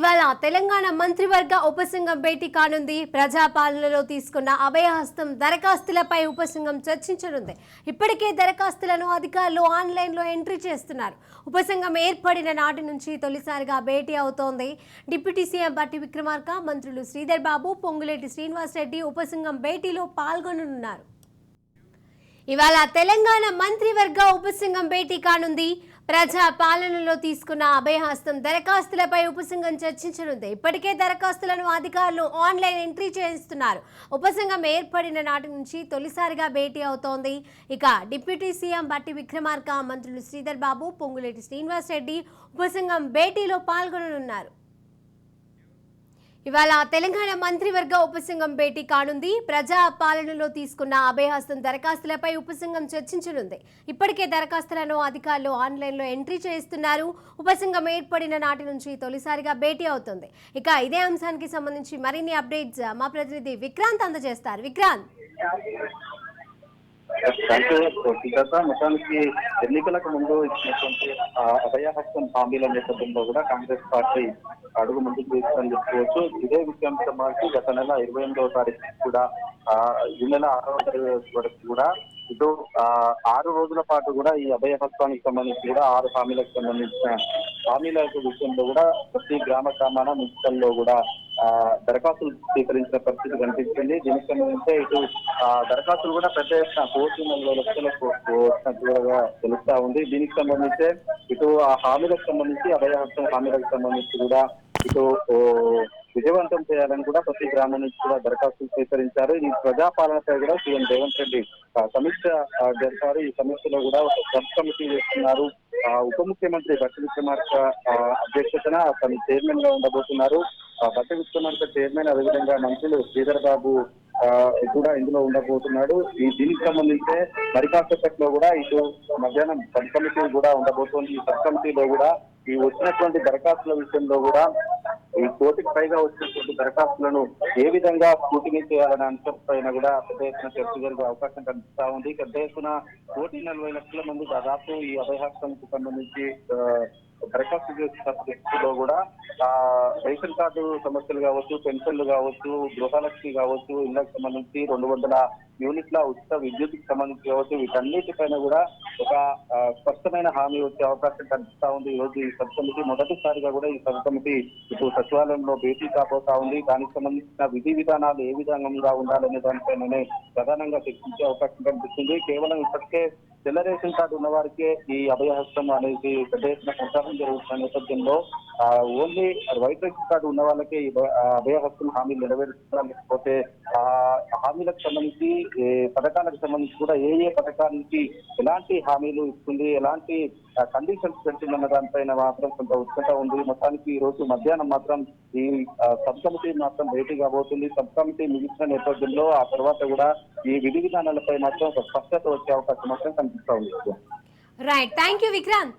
ఇవాళ తెలంగాణ మంత్రివర్గ ఉపసంఘం భేటీ కానుంది. ప్రజాపాలనలో తీసుకున్న అభయహస్తం దరఖాస్తులపై ఉపసంఘం చర్చించనుంది. ఇప్పటికే దరఖాస్తులను అధికారులు ఆన్లైన్లో ఎంట్రీ చేస్తున్నారు. ఉపసంఘం ఏర్పడిన నాటి నుంచి తొలిసారిగా భేటీ అవుతోంది. డిప్యూటీ సీఎం బట్టి విక్రమార్క, మంత్రులు శ్రీధర్ బాబు, పొంగులేటి శ్రీనివాసరెడ్డి ఉపసంఘం భేటీలో పాల్గొననున్నారు. ఇవాళ తెలంగాణ మంత్రివర్గ ఉపసంఘం భేటీ కానుంది. ప్రజా పాలనలో తీసుకున్న అభయహస్తం దరఖాస్తులపై ఉపసంఘం చర్చించనుంది. ఇప్పటికే దరఖాస్తులను అధికారులు ఆన్లైన్ ఎంట్రీ చేయిస్తున్నారు. ఉపసంఘం ఏర్పడిన నాటి నుంచి తొలిసారిగా భేటీ అవుతోంది. ఇక డిప్యూటీ సీఎం బట్టి విక్రమార్క, మంత్రులు శ్రీధర్ బాబు, పొంగులేటి శ్రీనివాసరెడ్డి ఉపసంఘం భేటీలో పాల్గొననున్నారు. ఇవాళ తెలంగాణ మంత్రివర్గ ఉపసంఘం భేటీ కానుంది. ప్రజా పాలనలో తీసుకున్న అభయహస్తం దరఖాస్తులపై ఉపసంఘం చర్చించనుంది. ఇప్పటికే దరఖాస్తులను అధికారులు ఆన్లైన్లో ఎంట్రీ చేయిస్తున్నారు. ఉపసంఘం ఏర్పడిన నాటి నుంచి తొలిసారిగా భేటీ అవుతుంది. ఇక ఇదే అంశానికి సంబంధించి మరిన్ని అప్డేట్స్ మా ప్రతినిధి విక్రాంత్ అందజేస్తారు. విక్రాంత్, మొత్తానికి ఎన్నికలకు ముందు ఇచ్చినటువంటి అభయహస్తం హామీల నేపథ్యంలో కూడా కాంగ్రెస్ పార్టీ అడుగు ముందుకు వేస్తుందని చెప్పుకోవచ్చు. ఇదే విషయంతో మార్చి గత నెల 28వ తారీఖు కూడా ఈ నెల 6వ తారీఖు వరకు కూడా ఇటు 6 రోజుల పాటు కూడా ఈ అభయహస్తానికి సంబంధించి కూడా 6 హామీలకు సంబంధించిన హామీల విషయంలో కూడా ప్రతి గ్రామాన మున్సిపల్లో కూడా దరఖాస్తులు స్వీకరించిన పరిస్థితి కనిపిస్తుంది. దీనికి సంబంధించి ఇటు దరఖాస్తులు కూడా పెద్ద ఎత్తున 40 లక్షలకు వచ్చినట్టుగా తెలుస్తా ఉంది. దీనికి సంబంధించి ఇటు ఆ హామీలకు సంబంధించి అభయహస్తం హామీలకు సంబంధించి కూడా ఇటు విజయవంతం చేయాలని కూడా ప్రతి గ్రామం నుంచి కూడా దరఖాస్తులు స్వీకరించారు. ఈ ప్రజాపాలనపై కూడా సీఎం రేవంత్ రెడ్డి సమీక్ష జరిపారు. ఈ సమీక్షలో కూడా ఒక సబ్ కమిటీ వేస్తున్నారు. ఉప ముఖ్యమంత్రి బట్టి విక్రమార్క అధ్యక్షతన అతను చైర్మన్ గా ఉండబోతున్నారు. బట్టి విక్రమార్క చైర్మన్, అదేవిధంగా మంత్రులు శ్రీధర్ బాబు కూడా ఇందులో ఉండబోతున్నాడు. దీనికి సంబంధించే మరికాసేపట్లో కూడా ఇటు మధ్యాహ్నం సబ్ కమిటీ కూడా ఉండబోతోంది. ఈ సబ్ కమిటీలో కూడా ఈ వచ్చినటువంటి దరఖాస్తుల విషయంలో కూడా ఈ 1,00,000కి పైగా వచ్చినటువంటి దరఖాస్తులను ఏ విధంగా స్క్రూటినీ చేయాలనే అంశం పైన కూడా పెద్ద ఎత్తున చర్చ జరిగే అవకాశం కనిపిస్తా ఉంది. పెద్ద ఎత్తున 1,40 లక్షల మంది దాదాపు ఈ అభయహస్తంకు సంబంధించి దరఖాస్తు చేసిన పరిస్థితుల్లో కూడా రేషన్ కార్డు సమస్యలు కావచ్చు, పెన్షన్లు కావచ్చు, గృహలక్ష్మి కావచ్చు, ఇళ్లకు సంబంధించి 200 యూనిట్ల ఉచిత విద్యుత్కి సంబంధించి కావచ్చు, వీటన్నిటిపైన కూడా ఒక స్పష్టమైన హామీ వచ్చే అవకాశం కనిపిస్తా ఉంది. ఈ రోజు ఈ సబ్ కమిటీ మొదటిసారిగా కూడా ఈ సబ్ కమిటీ ఇటు సచివాలయంలో భేటీ కాబోతా ఉంది. దానికి సంబంధించిన విధి విధానాలు ఏ విధంగా ఉండాలనే దానిపైననే ప్రధానంగా చర్చించే అవకాశం కనిపిస్తుంది. కేవలం ఇప్పటికే తెల్ల రేషన్ కార్డు ఉన్న వారికే ఈ అభయహస్తం అనేది పెద్ద ఎత్తున ప్రచారం జరుగుతున్న నేపథ్యంలో ఓన్లీ వైట్ రేషన్ కార్డు ఉన్న వాళ్ళకే ఈ అభయహస్తం హామీలు నెరవేరుస్తున్నా, లేకపోతే హామీలకు సంబంధించి పథకాలకు సంబంధించి కూడా ఏ పథకానికి ఎలాంటి హామీలు ఇస్తుంది, ఎలాంటి కండిషన్స్ పెడుతుందన్న దానిపైన మాత్రం కొంత ఉత్కంఠ ఉంది. మొత్తానికి ఈ రోజు మధ్యాహ్నం మాత్రం ఈ సబ్ కమిటీ మాత్రం భేటీ కాబోతుంది. సబ్ కమిటీ ముగిసిన నేపథ్యంలో ఆ తర్వాత కూడా ఈ విధి విధానాలపై మాత్రం ఒక స్పష్టత వచ్చే అవకాశం మాత్రం కనిపిస్తా ఉంది. Right, thank you Vikrant.